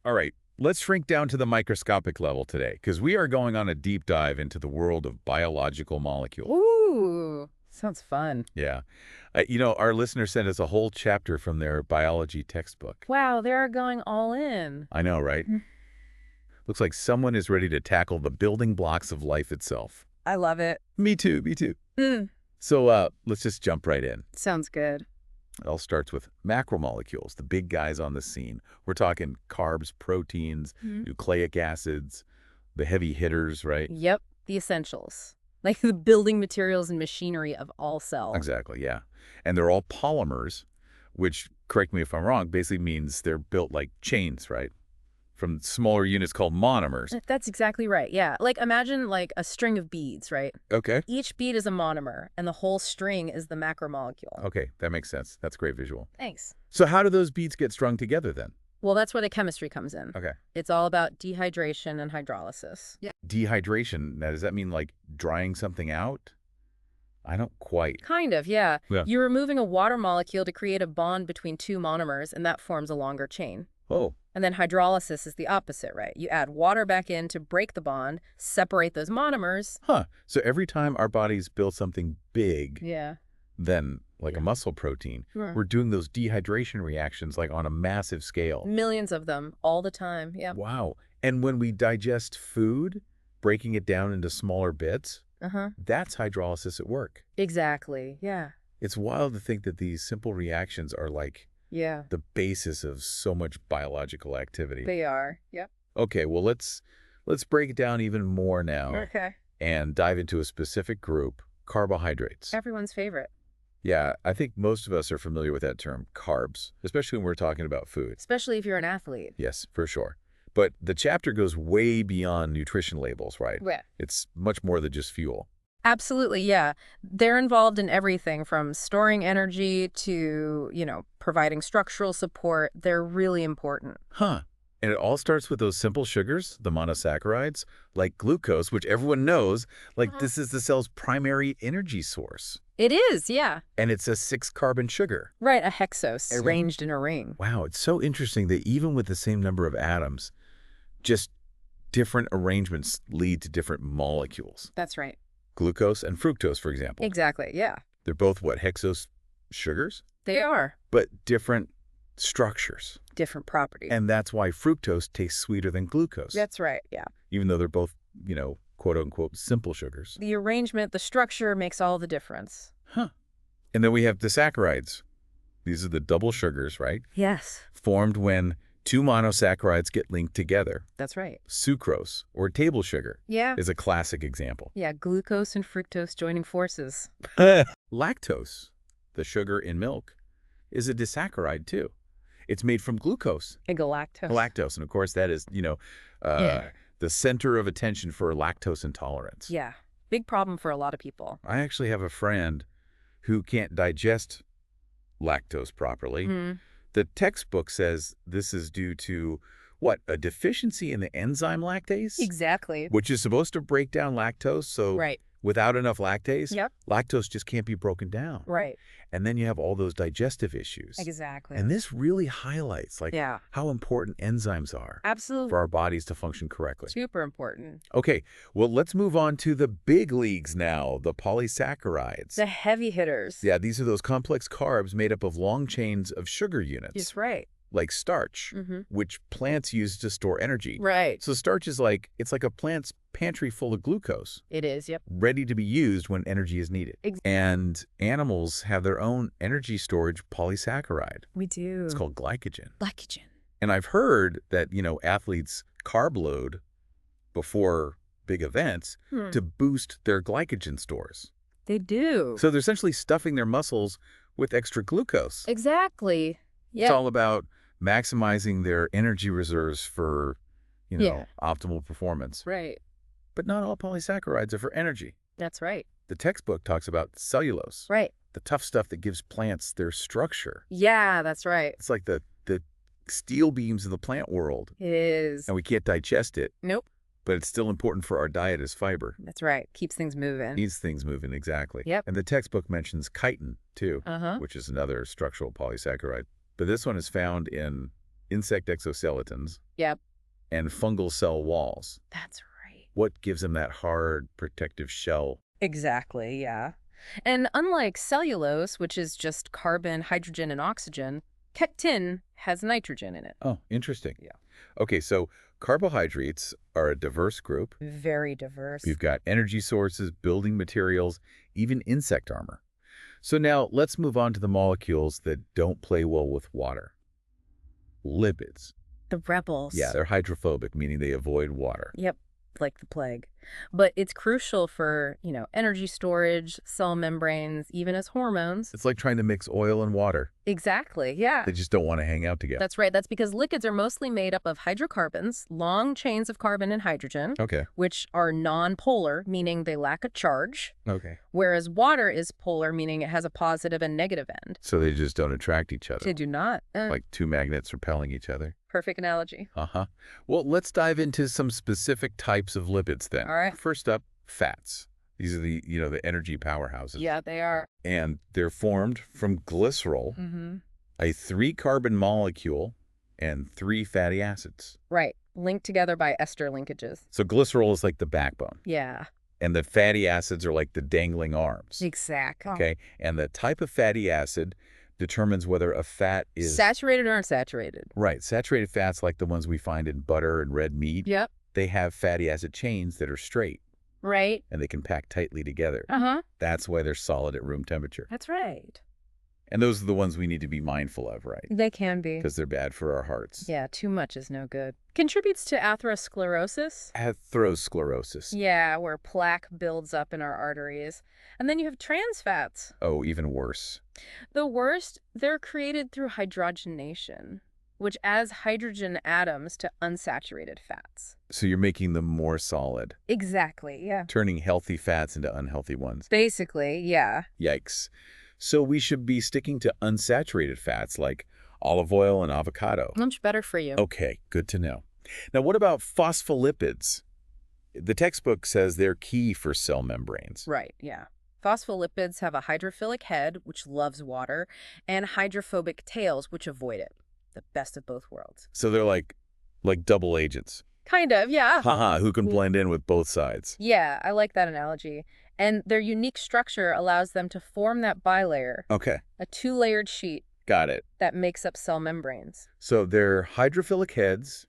All right, let's shrink down to the microscopic level today, because we are going on a deep dive into the world of biological molecules. Ooh, sounds fun. Yeah. Our listener sent us a whole chapter from their biology textbook. Wow, they're going all in. I know, right? Looks like someone is ready to tackle the building blocks of life itself. I love it. Me too, me too. Mm, So let's just jump right in. sounds good. It all starts with macromolecules, the big guys on the scene. We're talking carbs, proteins, nucleic acids, the heavy hitters, right? Yep, the essentials. Like the building materials and machinery of all cells. Exactly, yeah. And they're all polymers, which, correct me if I'm wrong, basically means they're built like chains, right? From smaller units called monomers. That's exactly right, yeah. Like imagine like a string of beads, right? Okay. Each bead is a monomer, and the whole string is the macromolecule. Okay, that makes sense. That's a great visual. Thanks. So how do those beads get strung together then? Well, that's where the chemistry comes in. Okay. It's all about dehydration and hydrolysis. Yeah. Dehydration, now does that mean like drying something out? I don't quite. Kind of, yeah. Yeah. You're removing a water molecule to create a bond between two monomers, and that forms a longer chain. Oh, And then hydrolysis is the opposite, right? You add water back in to break the bond, separate those monomers. huh. So every time our bodies build something big, Yeah. then like a muscle protein, Sure. we're doing those dehydration reactions like on a massive scale. Millions of them all the time. Yeah. Wow. And when we digest food, breaking it down into smaller bits, Uh-huh. that's hydrolysis at work. Exactly. Yeah. It's wild to think that these simple reactions are like Yeah. the basis of so much biological activity. They are. Yep. Okay, well, let's break it down even more now Okay. and dive into a specific group, carbohydrates. Everyone's favorite, Yeah, I think most of us are familiar with that term, carbs, especially when we're talking about food. especially if you're an athlete. Yes, for sure. But the chapter goes way beyond nutrition labels, right? Yeah. It's much more than just fuel. Absolutely, yeah. They're involved in everything from storing energy to, providing structural support. They're really important. Huh. And it all starts with those simple sugars, the monosaccharides, like glucose, which everyone knows, like this is the cell's primary energy source. It is, yeah. And it's a 6-carbon sugar. Right, a hexose arranged in a ring. Wow, it's so interesting that even with the same number of atoms, just different arrangements lead to different molecules. That's right. Glucose and fructose, for example. Exactly, yeah. They're both, what, hexose sugars? They are. But different structures. Different properties. And that's why fructose tastes sweeter than glucose. That's right, yeah. Even though they're both, quote-unquote simple sugars. The arrangement, the structure makes all the difference. Huh. And then we have disaccharides. These are the double sugars, right? Yes. Formed when two monosaccharides get linked together. That's right. Sucrose, or table sugar, Yeah. is a classic example. Yeah, glucose and fructose joining forces. Lactose, the sugar in milk, is a disaccharide too. It's made from glucose, And galactose. lactose. And of course, that is, the center of attention for lactose intolerance. Yeah. Big problem for a lot of people. I actually have a friend who can't digest lactose properly. The textbook says this is due to, what, a deficiency in the enzyme lactase? Exactly. Which is supposed to break down lactose, so Right. without enough lactase, Yep. lactose just can't be broken down. Right. And then you have all those digestive issues. Exactly. And this really highlights Yeah. how important enzymes are Absolutely. for our bodies to function correctly. Super important. Okay, well, let's move on to the big leagues now, the polysaccharides. The heavy hitters. Yeah, these are those complex carbs made up of long chains of sugar units, That's right. like starch, which plants use to store energy. Right. So starch is it's like a plant's pantry full of glucose, It is, yep. ready to be used when energy is needed. And animals have their own energy storage polysaccharide. We do. It's called glycogen. glycogen. And I've heard that, athletes carb load before big events to boost their glycogen stores. They do. So they're essentially stuffing their muscles with extra glucose. Exactly. It's Yeah. all about maximizing their energy reserves for, Yeah. optimal performance. Right. But not all polysaccharides are for energy. That's right. The textbook talks about cellulose, Right. the tough stuff that gives plants their structure. Yeah, that's right. It's like the steel beams of the plant world, It is. and we can't digest it, Nope. but it's still important for our diet as fiber. That's right. Keeps things moving. Needs things moving, exactly. Yep. And the textbook mentions chitin, too, Uh-huh. which is another structural polysaccharide. But this one is found in insect exoskeletons, Yep, and fungal cell walls. that's right. What gives them that hard, protective shell? Exactly, yeah. And unlike cellulose, which is just carbon, hydrogen, and oxygen, pectin has nitrogen in it. Oh, interesting. Yeah. Okay, so carbohydrates are a diverse group. Very diverse. We've got energy sources, building materials, even insect armor. So now let's move on to the molecules that don't play well with water. Lipids. The rebels. Yeah, they're hydrophobic, meaning they avoid water. Yep, like the plague. But it's crucial for, energy storage, cell membranes, even as hormones. It's like trying to mix oil and water. Exactly, yeah. They just don't want to hang out together. That's right. That's because lipids are mostly made up of hydrocarbons, long chains of carbon and hydrogen, Okay. which are non-polar, meaning they lack a charge, Okay. whereas water is polar, meaning it has a positive and negative end. So they just don't attract each other. They do not. Like two magnets repelling each other. Perfect analogy. Uh-huh. Well, let's dive into some specific types of lipids then. All right. First up, fats. These are the energy powerhouses. Yeah, they are. And they're formed from glycerol, a 3-carbon molecule, and 3 fatty acids. Right. Linked together by ester linkages. So glycerol is like the backbone, Yeah. and the fatty acids are like the dangling arms. Exactly. Okay, and the type of fatty acid determines whether a fat is... Saturated or unsaturated. Right. Saturated fats like the ones we find in butter and red meat, Yep. they have fatty acid chains that are straight, Right. and they can pack tightly together. Uh-huh. That's why they're solid at room temperature. That's right. And those are the ones we need to be mindful of, right? They can be. Because they're bad for our hearts. Yeah, too much is no good. Contributes to atherosclerosis. Atherosclerosis. Yeah, where plaque builds up in our arteries. And then you have trans fats. Oh, even worse. The worst, they're created through hydrogenation, which adds hydrogen atoms to unsaturated fats. So you're making them more solid, Exactly, yeah. turning healthy fats into unhealthy ones. Basically, yeah. Yikes. So we should be sticking to unsaturated fats like olive oil and avocado. Much better for you. Okay, good to know. Now, what about phospholipids? The textbook says they're key for cell membranes. Right, yeah. Phospholipids have a hydrophilic head, which loves water, and hydrophobic tails, which avoid it. The best of both worlds. So they're like double agents. Kind of, yeah. Haha, who can blend in with both sides. Yeah, I like that analogy. And their unique structure allows them to form that bilayer, Okay, a 2-layered sheet got it. that makes up cell membranes. So their hydrophilic heads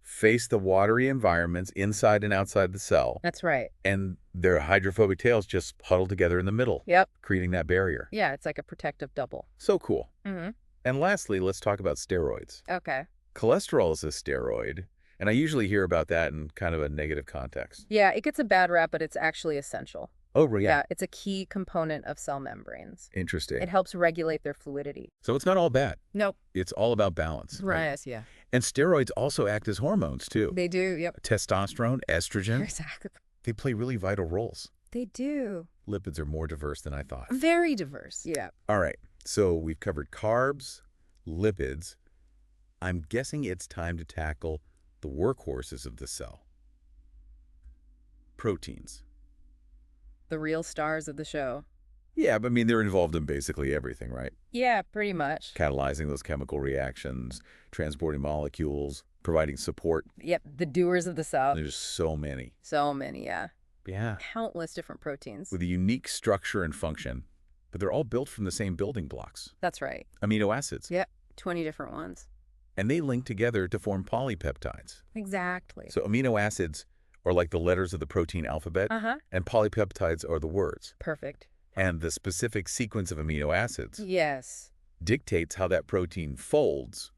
face the watery environments inside and outside the cell, That's right. and their hydrophobic tails just huddle together in the middle, Yep. creating that barrier. Yeah, it's like a protective double. So cool. Mm-hmm. And lastly, let's talk about steroids. Okay. Cholesterol is a steroid, and I usually hear about that in kind of a negative context. Yeah, it gets a bad rap, but it's actually essential. Oh, yeah. Yeah, it's a key component of cell membranes. Interesting. It helps regulate their fluidity. So it's not all bad. Nope. It's all about balance. Right, yeah. And steroids also act as hormones, too. They do, yep. Testosterone, estrogen, Exactly. they play really vital roles. They do. Lipids are more diverse than I thought. Very diverse. Yeah. All right, so we've covered carbs, lipids. I'm guessing it's time to tackle the workhorses of the cell. Proteins. The real stars of the show. Yeah, but I mean, they're involved in basically everything, right? Yeah, pretty much. Catalyzing those chemical reactions, transporting molecules, providing support. Yep, the doers of the cell. There's so many. So many, yeah. Yeah. Countless different proteins. With a unique structure and function, but they're all built from the same building blocks. That's right. Amino acids. Yep, 20 different ones. And they link together to form polypeptides. Exactly. So amino acids are like the letters of the protein alphabet, and polypeptides are the words. Perfect. And the specific sequence of amino acids Yes. dictates how that protein folds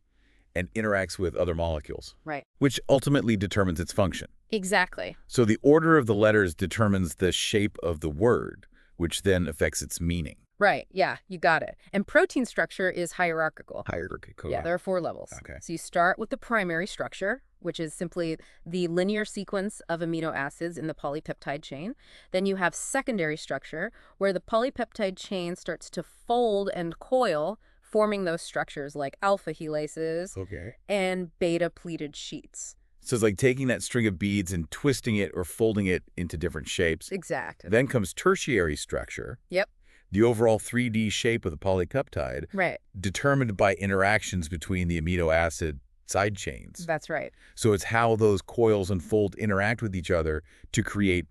and interacts with other molecules, Right. which ultimately determines its function. Exactly. So the order of the letters determines the shape of the word, which then affects its meaning. Right. Yeah, you got it. And protein structure is hierarchical. Hierarchical. Yeah, there are 4 levels. Okay. So you start with the primary structure, which is simply the linear sequence of amino acids in the polypeptide chain. Then you have secondary structure, where the polypeptide chain starts to fold and coil, forming those structures like alpha helases Okay. and beta pleated sheets. So it's like taking that string of beads and twisting it or folding it into different shapes. Exactly. Then comes tertiary structure. Yep. The overall 3D shape of the polypeptide, Right. determined by interactions between the amino acid side chains. That's right. So it's how those coils unfold, interact with each other to create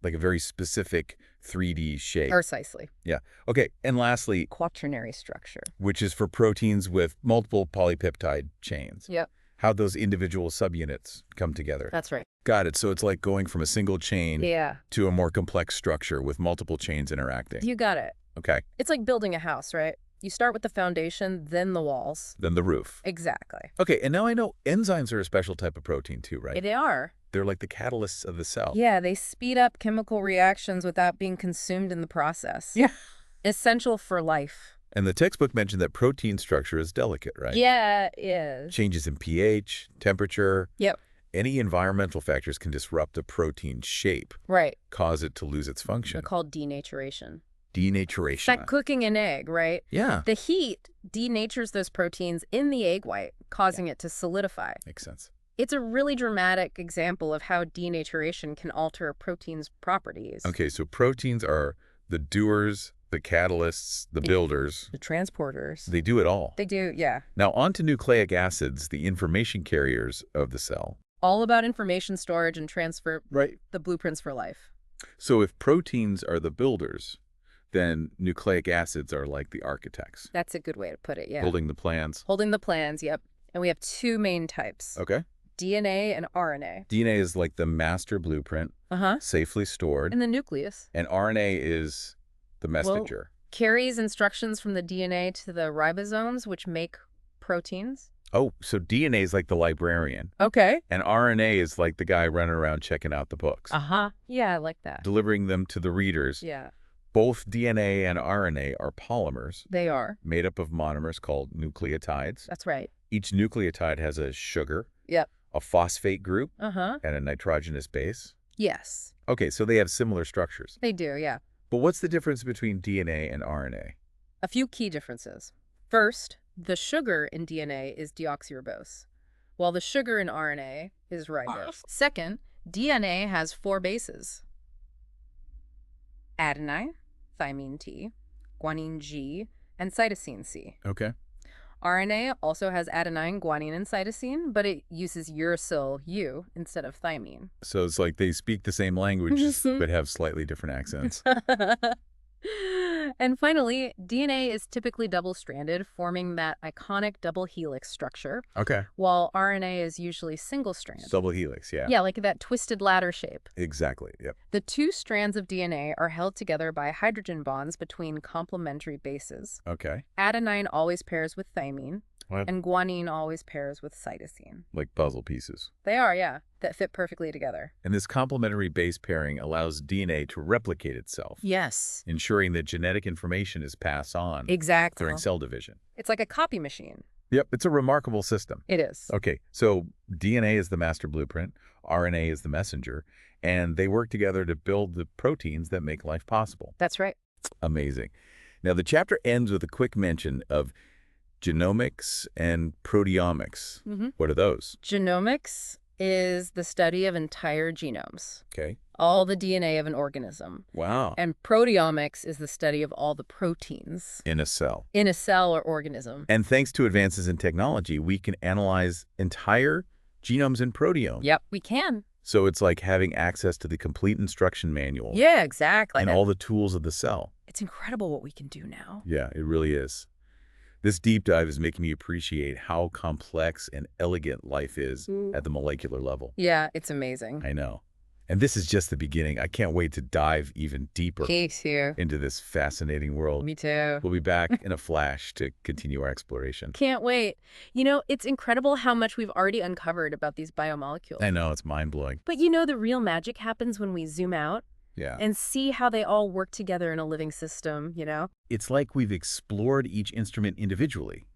like a very specific 3D shape. Precisely. Yeah. Okay. And lastly, Quaternary structure. which is for proteins with multiple polypeptide chains. Yep. How those individual subunits come together. That's right. Got it. So it's like going from a single chain Yeah. to a more complex structure with multiple chains interacting. You got it. Okay. It's like building a house, right? You start with the foundation, then the walls. Then the roof. Exactly. Okay. And now I know enzymes are a special type of protein too, right? They are. They're like the catalysts of the cell. Yeah, they speed up chemical reactions without being consumed in the process. Yeah. Essential for life. And the textbook mentioned that protein structure is delicate, right? Yeah, it is. Changes in pH, temperature. Yep. Any environmental factors can disrupt a protein shape, Right. cause it to lose its They're function. called denaturation. Denaturation. It's like cooking an egg, right? Yeah. The heat denatures those proteins in the egg white, causing it to solidify. Makes sense. It's a really dramatic example of how denaturation can alter a protein's properties. Okay, so proteins are the doers, the catalysts, the builders. The transporters. They do it all. They do, yeah. Now on to nucleic acids, the information carriers of the cell. All about information storage and transfer, Right. the blueprints for life. So if proteins are the builders, then nucleic acids are like the architects, That's a good way to put it, yeah. building the plans. Holding the plans, yep. And we have two main types, Okay. DNA and RNA. DNA is like the master blueprint, Uh-huh. safely stored, And the nucleus and RNA is the messenger. carries instructions from the DNA to the ribosomes, which make proteins. Oh, so DNA is like the librarian, Okay. and RNA is like the guy running around checking out the books, Uh-huh. Yeah, I like that. delivering them to the readers. Yeah, Both DNA and RNA are polymers they are. made up of monomers called nucleotides. That's right. Each nucleotide has a sugar, Yep. a phosphate group, Uh-huh. and a nitrogenous base. Yes, Okay, so they have similar structures. they do, yeah. But what's the difference between DNA and RNA? A few key differences. First, the sugar in DNA is deoxyribose, while the sugar in RNA is ribose. Second, DNA has 4 bases: adenine, thymine T, guanine G, and cytosine C. Okay. RNA also has adenine, guanine, and cytosine, but it uses uracil U instead of thymine. So it's like they speak the same language, but have slightly different accents. And finally, DNA is typically double-stranded, forming that iconic double helix structure, Okay. while RNA is usually single-stranded. Double helix, yeah. Yeah, like that twisted ladder shape. Exactly, yep. The 2 strands of DNA are held together by hydrogen bonds between complementary bases. Okay. Adenine always pairs with thymine, What? and guanine always pairs with cytosine. Like puzzle pieces. They are, yeah, that fit perfectly together. And this complementary base pairing allows DNA to replicate itself, Yes, ensuring that genetic information is passed on exactly. during cell division. It's like a copy machine. Yep, it's a remarkable system. It is. Okay, so DNA is the master blueprint, RNA is the messenger, and they work together to build the proteins that make life possible. That's right. Amazing. Now, the chapter ends with a quick mention of genomics and proteomics. Mhm. What are those? Genomics is the study of entire genomes, Okay. all the DNA of an organism. Wow. And proteomics is the study of all the proteins In a cell. in a cell or organism. And thanks to advances in technology, we can analyze entire genomes and proteomes. Yep, we can. So it's like having access to the complete instruction manual Yeah, exactly. and all the tools of the cell. It's incredible what we can do now. Yeah, it really is. This deep dive is making me appreciate how complex and elegant life is at the molecular level. Yeah, it's amazing. I know. And this is just the beginning. I can't wait to dive even deeper Me too. into this fascinating world. Me too. We'll be back in a flash to continue our exploration. Can't wait. You know, it's incredible how much we've already uncovered about these biomolecules. I know, it's mind-blowing. But you know, the real magic happens when we zoom out Yeah. and see how they all work together in a living system, you know? It's like we've explored each instrument individually,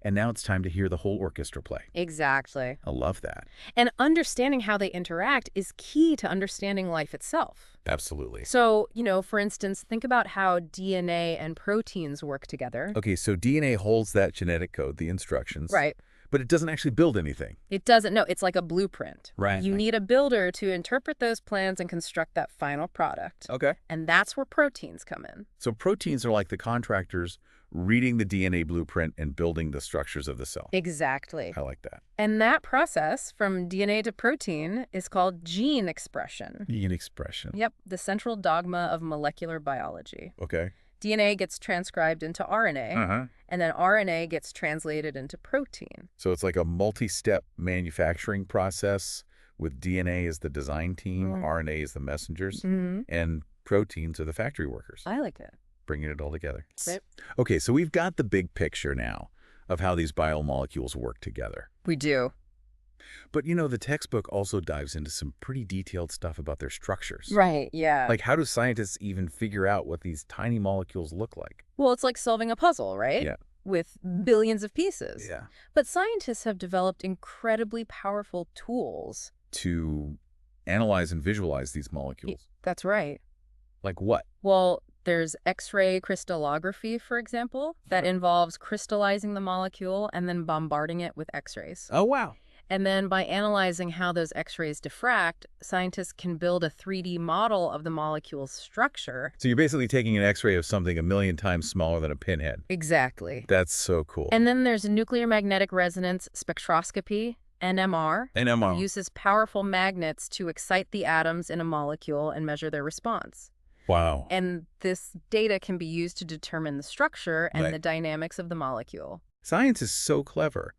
and now it's time to hear the whole orchestra play. Exactly. I love that. And understanding how they interact is key to understanding life itself. Absolutely. So, you know, for instance, think about how DNA and proteins work together. Okay, so DNA holds that genetic code, the instructions. Right. But it doesn't actually build anything. It doesn't. No, it's like a blueprint. Right. You need a builder to interpret those plans and construct that final product. Okay. And that's where proteins come in. So proteins are like the contractors reading the DNA blueprint and building the structures of the cell. Exactly. I like that. And that process from DNA to protein is called gene expression. Gene expression. Yep, the central dogma of molecular biology. Okay. DNA gets transcribed into RNA, and then RNA gets translated into protein. So it's like a multi-step manufacturing process with DNA as the design team, RNA as the messengers, and proteins are the factory workers. I like it. Bringing it all together. Right. Okay, so we've got the big picture now of how these biomolecules work together. We do. But, you know, the textbook also dives into some pretty detailed stuff about their structures. Right, yeah. Like, how do scientists even figure out what these tiny molecules look like? Well, it's like solving a puzzle, right? Yeah. With billions of pieces. Yeah. But scientists have developed incredibly powerful tools To analyze and visualize these molecules. That's right. Like what? Well, there's X-ray crystallography, for example, that involves crystallizing the molecule and then bombarding it with X-rays. Oh, wow. And then by analyzing how those X-rays diffract, scientists can build a 3D model of the molecule's structure. So you're basically taking an X-ray of something a million times smaller than a pinhead. Exactly. That's so cool. And then there's nuclear magnetic resonance spectroscopy, NMR. NMR. Uses powerful magnets to excite the atoms in a molecule and measure their response. Wow. And this data can be used to determine the structure and Right. the dynamics of the molecule. Science is so clever.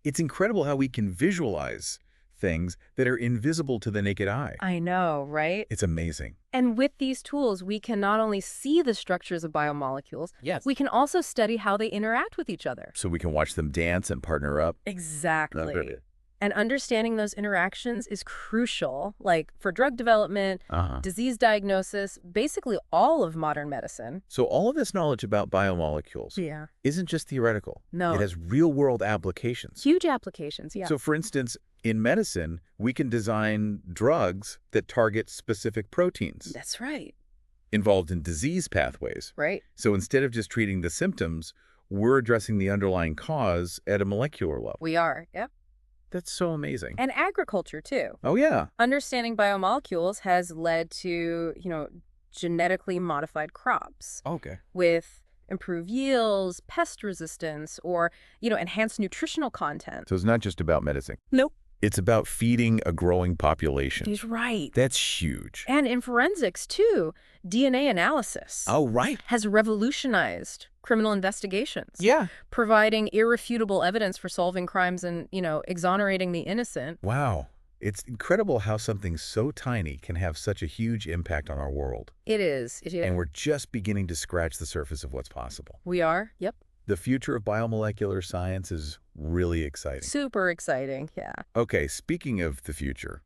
It's incredible how we can visualize things that are invisible to the naked eye. I know, right? It's amazing. And with these tools, we can not only see the structures of biomolecules, Yes. we can also study how they interact with each other. So we can watch them dance and partner up. Exactly. And understanding those interactions is crucial, like for drug development, disease diagnosis, basically all of modern medicine. So all of this knowledge about biomolecules Yeah. isn't just theoretical. No. It has real-world applications. Huge applications, yeah. So for instance, in medicine, we can design drugs that target specific proteins That's right. involved in disease pathways. Right? So instead of just treating the symptoms, we're addressing the underlying cause at a molecular level. We are, yep. That's so amazing. And agriculture, too. Oh, yeah. Understanding biomolecules has led to, genetically modified crops Okay. with improved yields, pest resistance, or, enhanced nutritional content. So it's not just about medicine. Nope. It's about feeding a growing population. He's right. That's huge. And in forensics, too, DNA analysis Right. has revolutionized criminal investigations. Yeah. Providing irrefutable evidence for solving crimes and, exonerating the innocent. Wow. It's incredible how something so tiny can have such a huge impact on our world. It is. And we're just beginning to scratch the surface of what's possible. We are. Yep. The future of biomolecular science is really exciting. Super exciting. Yeah. Okay, speaking of the future,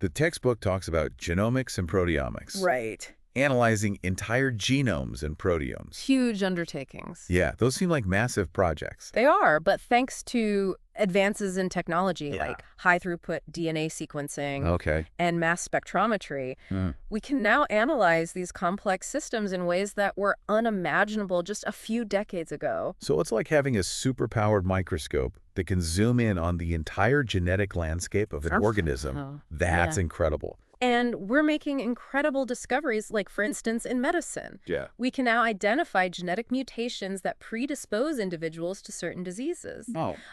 the textbook talks about genomics and proteomics. Right. Analyzing entire genomes and proteomes. Huge undertakings. Yeah, those seem like massive projects. They are, but thanks to advances in technology Yeah. like high-throughput DNA sequencing Okay. and mass spectrometry, we can now analyze these complex systems in ways that were unimaginable just a few decades ago. So it's like having a super-powered microscope that can zoom in on the entire genetic landscape of an organism. That's incredible. And we're making incredible discoveries, like, for instance, in medicine. Yeah. We can now identify genetic mutations that predispose individuals to certain diseases,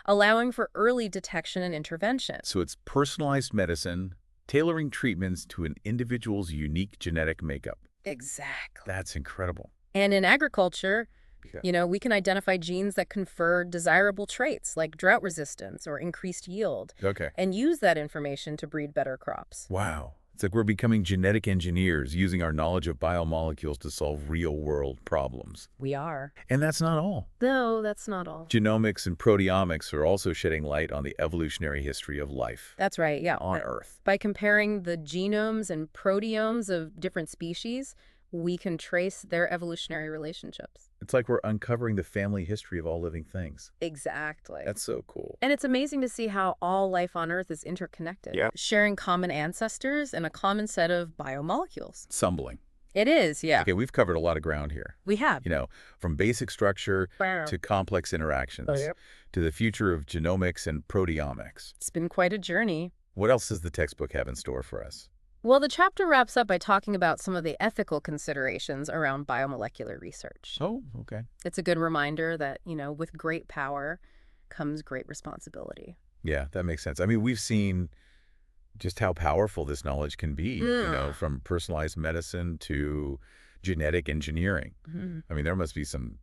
allowing for early detection and intervention. So it's personalized medicine, tailoring treatments to an individual's unique genetic makeup. Exactly. That's incredible. And in agriculture, we can identify genes that confer desirable traits like drought resistance or increased yield, Okay. and use that information to breed better crops. Wow. It's like we're becoming genetic engineers using our knowledge of biomolecules to solve real-world problems. We are. And that's not all. No, that's not all. Genomics and proteomics are also shedding light on the evolutionary history of life That's right, yeah. on Earth. By comparing the genomes and proteomes of different species, we can trace their evolutionary relationships. It's like we're uncovering the family history of all living things. Exactly. That's so cool. And it's amazing to see how all life on Earth is interconnected, sharing common ancestors and a common set of biomolecules. It's humbling. It is, yeah. Okay, we've covered a lot of ground here. We have. From basic structure to complex interactions, to the future of genomics and proteomics. It's been quite a journey. What else does the textbook have in store for us? Well, the chapter wraps up by talking about some of the ethical considerations around biomolecular research. Oh, okay. It's a good reminder that, with great power comes great responsibility. Yeah, that makes sense. I mean, we've seen just how powerful this knowledge can be, from personalized medicine to genetic engineering. Mhm. I mean, there must be some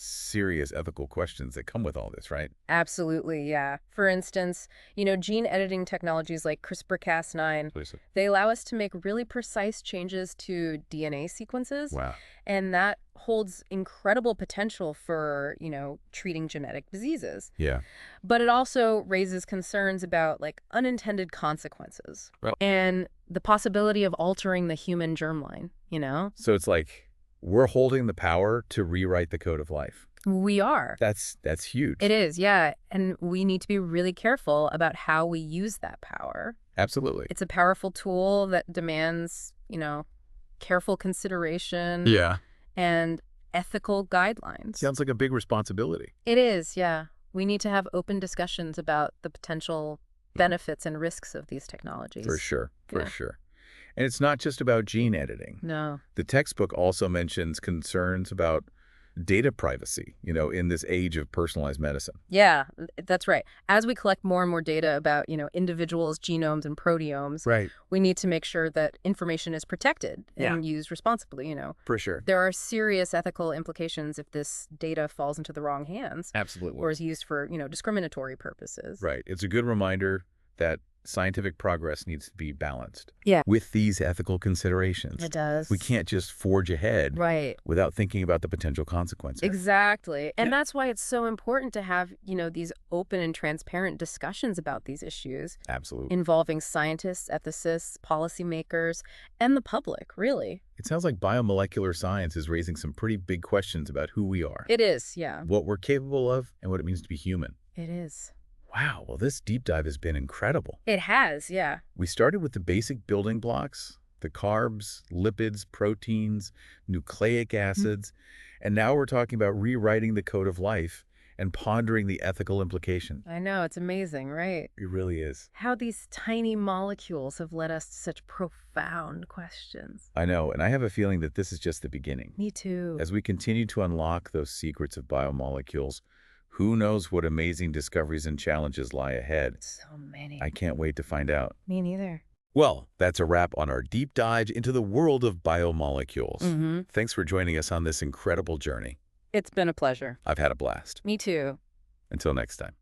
serious ethical questions that come with all this, right? Absolutely, yeah. For instance, gene editing technologies like CRISPR-Cas9, Please. they allow us to make really precise changes to DNA sequences, Wow. and that holds incredible potential for, treating genetic diseases. Yeah. But it also raises concerns about, like, unintended consequences Well, and the possibility of altering the human germline. so it's like we're holding the power to rewrite the code of life. We are. That's huge. It is, yeah. And we need to be really careful about how we use that power. Absolutely. It's a powerful tool that demands, careful consideration Yeah. and ethical guidelines. Sounds like a big responsibility. It is, yeah. We need to have open discussions about the potential benefits and risks of these technologies. For sure. For Yeah. sure. And it's not just about gene editing. No. The textbook also mentions concerns about data privacy, in this age of personalized medicine. Yeah, that's right. As we collect more and more data about, individuals' genomes and proteomes, Right. we need to make sure that information is protected and used responsibly. For sure. There are serious ethical implications if this data falls into the wrong hands Absolutely. or is used for, discriminatory purposes. Right. It's a good reminder that scientific progress needs to be balanced. Yeah. With these ethical considerations. It does. We can't just forge ahead Right. without thinking about the potential consequences. Exactly. And Yeah. that's why it's so important to have, these open and transparent discussions about these issues Absolutely. involving scientists, ethicists, policymakers, and the public, really. It sounds like biomolecular science is raising some pretty big questions about who we are, It is, yeah. what we're capable of, and what it means to be human. It is. Wow, well, this deep dive has been incredible. It has, yeah. We started with the basic building blocks, the carbs, lipids, proteins, nucleic acids, and now we're talking about rewriting the code of life and pondering the ethical implications. I know, it's amazing, right? It really is. How these tiny molecules have led us to such profound questions. I know, and I have a feeling that this is just the beginning. Me too. As we continue to unlock those secrets of biomolecules, who knows what amazing discoveries and challenges lie ahead. So many. I can't wait to find out. Me neither. Well, that's a wrap on our deep dive into the world of biomolecules. Mm-hmm. Thanks for joining us on this incredible journey. It's been a pleasure. I've had a blast. Me too. Until next time.